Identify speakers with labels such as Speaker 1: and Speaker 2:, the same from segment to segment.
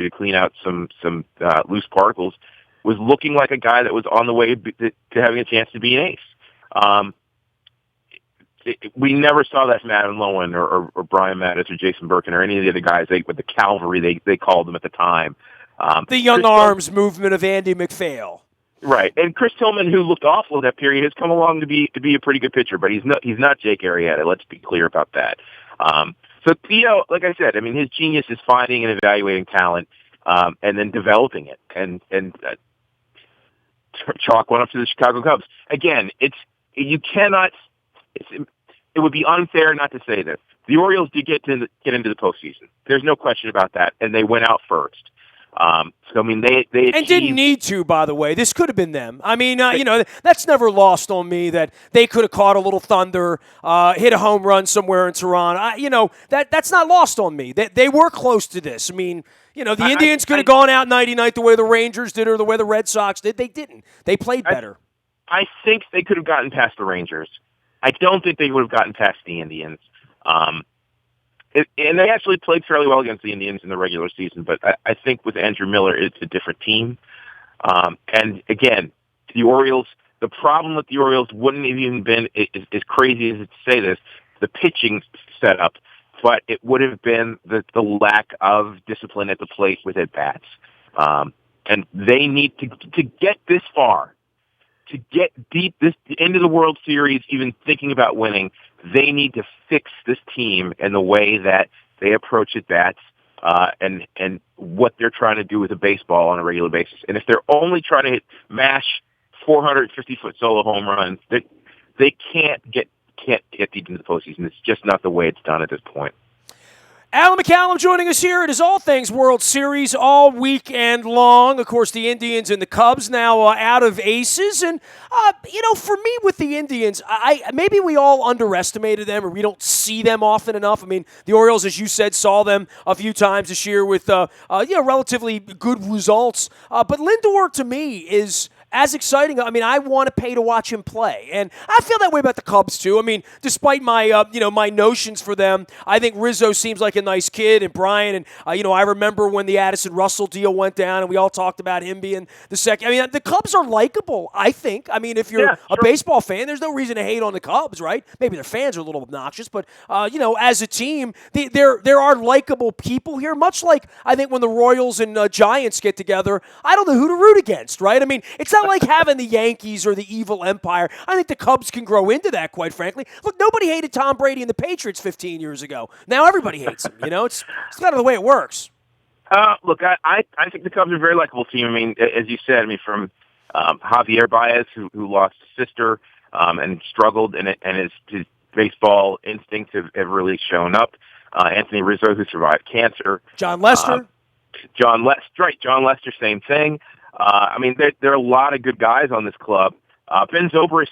Speaker 1: to clean out some loose particles, was looking like a guy that was on the way to having a chance to be an ace. We never saw that from Adam Lowen or Brian Mattis or Jason Birkin or any of the other guys with the cavalry they called them at the time.
Speaker 2: The young arms movement of Andy McPhail.
Speaker 1: Right, and Chris Tillman, who looked awful in that period, has come along to be a pretty good pitcher, but he's not Jake Arrieta. Let's be clear about that. So Theo, like I said, I mean, his genius is finding and evaluating talent, and then developing it, and chalk one up to the Chicago Cubs. Again, it would be unfair not to say this. The Orioles did get into the postseason. There's no question about that, and they went out first. So I mean, they
Speaker 2: and didn't need to. By the way, this could have been them. I mean, that's never lost on me that they could have caught a little thunder, hit a home run somewhere in Toronto. That's not lost on me. They were close to this. I mean, the Indians could have gone out night-night the way the Rangers did or the way the Red Sox did. They didn't. They played better.
Speaker 1: I think they could have gotten past the Rangers. I don't think they would have gotten past the Indians. And they actually played fairly well against the Indians in the regular season, but I think with Andrew Miller, it's a different team. And again, the Orioles, the problem with the Orioles wouldn't have even been, as crazy as it to say this, the pitching setup, but it would have been the lack of discipline at the plate with at-bats. And they need to get this far, to get deep into the World Series, even thinking about winning, they need to fix this team and the way that they approach at-bats and what they're trying to do with a baseball on a regular basis. And if they're only trying to mash 450-foot solo home runs, they can't get deep into the postseason. It's just not the way it's done at this point.
Speaker 2: Alan McCallum joining us here. It is All Things World Series all weekend long. Of course, the Indians and the Cubs now out of aces. And, for me with the Indians, maybe we all underestimated them or we don't see them often enough. I mean, the Orioles, as you said, saw them a few times this year with relatively good results. But Lindor, to me, is as exciting. I mean, I want to pay to watch him play. And I feel that way about the Cubs, too. I mean, despite my, my notions for them, I think Rizzo seems like a nice kid, and Brian, and, I remember when the Addison Russell deal went down, and we all talked about him being the second. I mean, the Cubs are likable, I think. I mean, if you're a baseball fan, there's no reason to hate on the Cubs, right? Maybe their fans are a little obnoxious, but, as a team, there are likable people here, much like I think when the Royals and Giants get together, I don't know who to root against, right? I mean, it's not like having the Yankees or the evil empire. I think the Cubs can grow into that, quite frankly. Look, nobody hated Tom Brady and the Patriots 15 years ago. Now everybody hates him. It's kind of the way it works.
Speaker 1: Look, I think the Cubs are a very likable team. I mean, as you said, from Javier Baez, who lost his sister and struggled, and his baseball instincts have really shown up. Anthony Rizzo, who survived cancer.
Speaker 2: John Lester.
Speaker 1: John Lester, same thing. There are a lot of good guys on this club. Ben Zobrist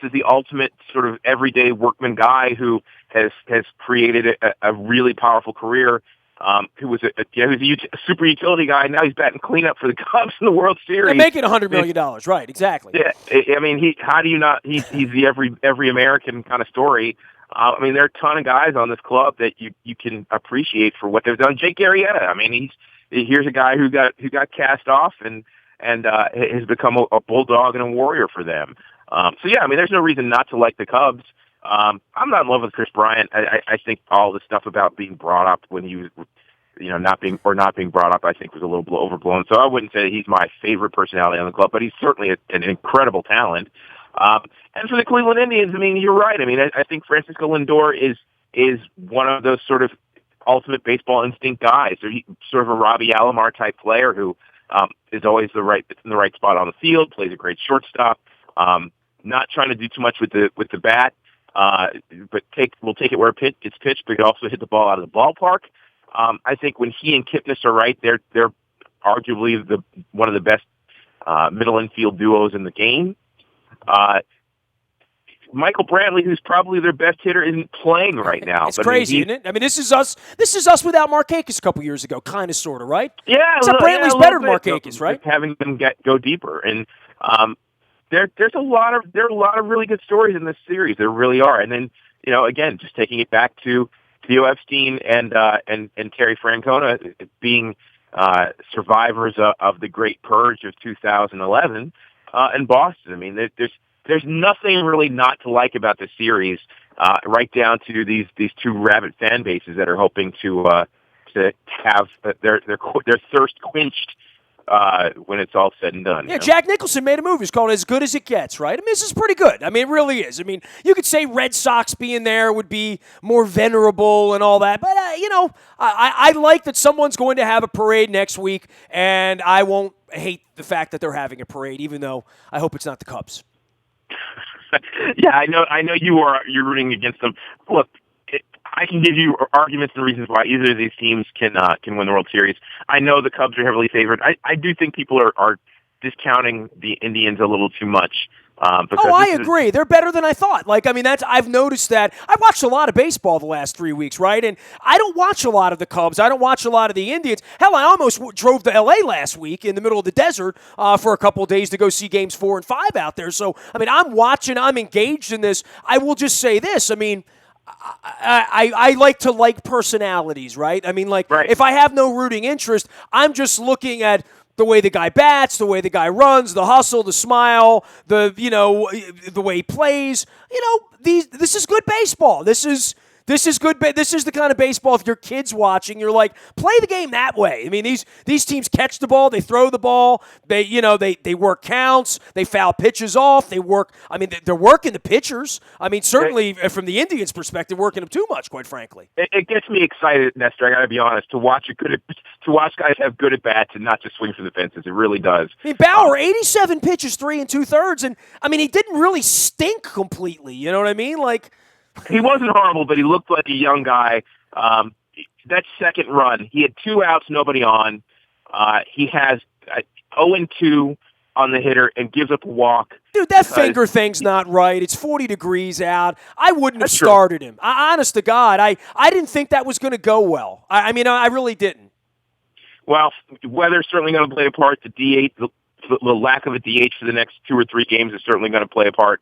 Speaker 1: is the ultimate sort of everyday workman guy who has created a really powerful career. Who was a super utility guy. Now he's batting cleanup for the Cubs in the World Series.
Speaker 2: They're making $100 million, right? Exactly.
Speaker 1: Yeah, how do you not? He's the every American kind of story. There are a ton of guys on this club that you can appreciate for what they've done. Jake Arrieta. Here's a guy who got cast off and has become a bulldog and a warrior for them. There's no reason not to like the Cubs. I'm not in love with Chris Bryant. I think all the stuff about being brought up when he was, not being brought up, I think was a little overblown. So I wouldn't say he's my favorite personality on the club, but he's certainly an incredible talent. And for the Cleveland Indians, you're right. I think Francisco Lindor is one of those sort of ultimate baseball instinct guys. Or he's sort of a Robbie Alomar type player who is always in the right spot on the field, plays a great shortstop. Not trying to do too much with the bat, but we'll take it where it's pitched, but he also hit the ball out of the ballpark. I think when he and Kipnis are right, they're arguably one of the best middle infield duos in the game. Michael Brantley, who's probably their best hitter, isn't playing right now.
Speaker 2: It's crazy, isn't it? This is us. This is us without Markakis a couple years ago, kind of, sort of, right?
Speaker 1: Yeah,
Speaker 2: except Brantley's better than Markakis, right?
Speaker 1: Having them go deeper, and there's a lot of really good stories in this series. There really are. And then again, just taking it back to Theo Epstein and Terry Francona being survivors of the Great Purge of 2011 in Boston. I mean, there's nothing really not to like about the series, right down to these two rabid fan bases that are hoping to have their thirst quenched when it's all said and done.
Speaker 2: Yeah, Jack Nicholson made a movie. It's called As Good as It Gets, right? I mean, this is pretty good. I mean, it really is. I mean, you could say Red Sox being there would be more venerable and all that, but, I like that someone's going to have a parade next week, and I won't hate the fact that they're having a parade, even though I hope it's not the Cubs.
Speaker 1: Yeah, I know you're rooting against them. Look, I can give you arguments and reasons why either of these teams can win the World Series. I know the Cubs are heavily favored. I do think people are discounting the Indians a little too much.
Speaker 2: I agree. They're better than I thought. I've noticed that. I've watched a lot of baseball the last 3 weeks, right? And I don't watch a lot of the Cubs. I don't watch a lot of the Indians. Hell, I almost drove to L.A. last week in the middle of the desert for a couple of days to go see games 4 and 5 out there. So, I'm watching. I'm engaged in this. I will just say this. I like to like personalities, right?
Speaker 1: Right.
Speaker 2: If I have no rooting interest, I'm just looking at the way the guy bats, the way the guy runs, the hustle, the smile, the way he plays. This is good baseball. This is good. This is the kind of baseball, if your kid's watching, you're like, play the game that way. These teams catch the ball, they throw the ball, they work counts, they foul pitches off, they work. They're working the pitchers. Certainly from the Indians' perspective, working them too much, quite frankly.
Speaker 1: It gets me excited, Nestor. I got to be honest, to watch guys have good at bats and not just swing for the fences. It really does.
Speaker 2: Bauer, 87 pitches, 3 2/3, and he didn't really stink completely. You know what I mean?
Speaker 1: He wasn't horrible, but he looked like a young guy. That second run, he had 2 outs, nobody on. He has 0-2 on the hitter and gives up a walk.
Speaker 2: Dude, that finger thing's not right. It's 40 degrees out. I wouldn't have started him. Honest to God, I didn't think that was going to go well. I really didn't.
Speaker 1: Well, weather's certainly going to play a part. The DH, the lack of a DH for the next 2 or 3 games is certainly going to play a part.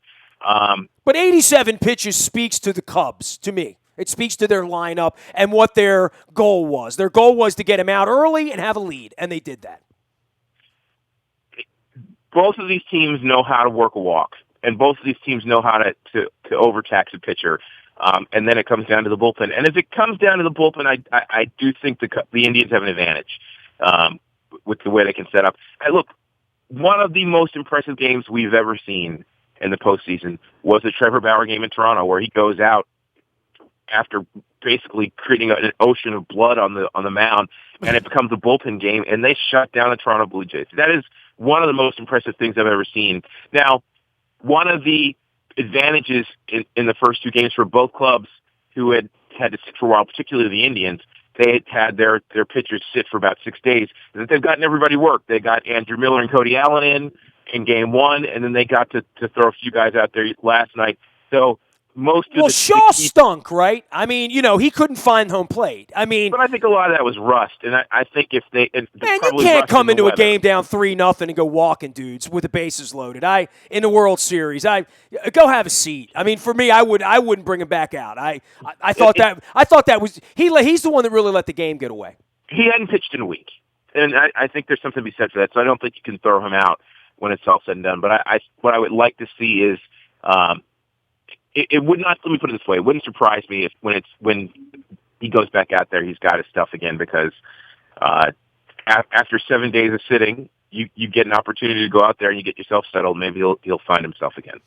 Speaker 2: But 87 pitches speaks to the Cubs, to me. It speaks to their lineup and what their goal was. Their goal was to get him out early and have a lead, and they did that.
Speaker 1: Both of these teams know how to work a walk, and both of these teams know how to overtax a pitcher. And then it comes down to the bullpen. And if it comes down to the bullpen, I do think the Indians have an advantage with the way they can set up. And look, one of the most impressive games we've ever seen in the postseason was the Trevor Bauer game in Toronto, where he goes out after basically creating an ocean of blood on the mound, and it becomes a bullpen game, and they shut down the Toronto Blue Jays. That is one of the most impressive things I've ever seen. Now, one of the advantages in the first 2 games for both clubs who had to sit for a while, particularly the Indians, they had their pitchers sit for about 6 days, is that they've gotten everybody work. They got Andrew Miller and Cody Allen in game 1, and then they got to throw a few guys out there last night. So
Speaker 2: Shaw stunk, right? He couldn't find home plate.
Speaker 1: But I think a lot of that was rust, and I think if they
Speaker 2: man, you can't come into a game down 3-0 and go walking dudes with the bases loaded. In the World Series, go have a seat. For me, I wouldn't bring him back out. I thought that was he's the one that really let the game get away.
Speaker 1: He hadn't pitched in a week, and I think there's something to be said for that. So I don't think you can throw him out when it's all said and done. But what I would like to see is. It would not. Let me put it this way: it wouldn't surprise me if when he goes back out there, he's got his stuff again. Because after 7 days of sitting, you get an opportunity to go out there and you get yourself settled. Maybe he'll find himself again.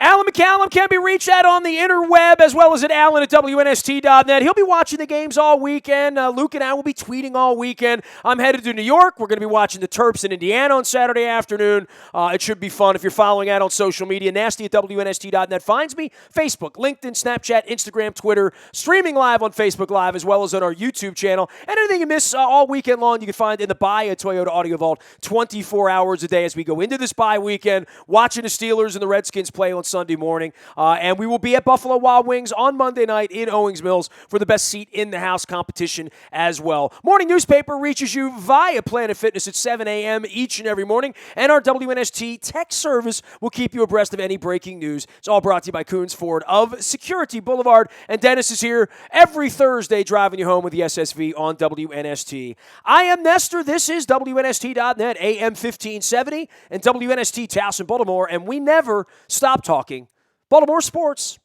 Speaker 2: Alan McCallum can be reached at on the interweb as well as at Alan@WNST.net. He'll be watching the games all weekend. Luke and I will be tweeting all weekend. I'm headed to New York. We're going to be watching the Terps in Indiana on Saturday afternoon. It should be fun. If you're following out on social media, Nasty@WNST.net finds me. Facebook, LinkedIn, Snapchat, Instagram, Twitter, streaming live on Facebook Live as well as on our YouTube channel. And anything you miss all weekend long, you can find in the Buy a Toyota Audio Vault 24 hours a day as we go into this bye weekend, watching the Steelers and the Redskins play on Sunday morning. And we will be at Buffalo Wild Wings on Monday night in Owings Mills for the best seat in the house competition as well. Morning Newspaper reaches you via Planet Fitness at 7 a.m. each and every morning. And our WNST tech service will keep you abreast of any breaking news. It's all brought to you by Coons Ford of Security Boulevard. And Dennis is here every Thursday driving you home with the SSV on WNST. I am Nestor. This is WNST.net, AM 1570, and WNST Towson, Baltimore. And we never stop talking Baltimore sports.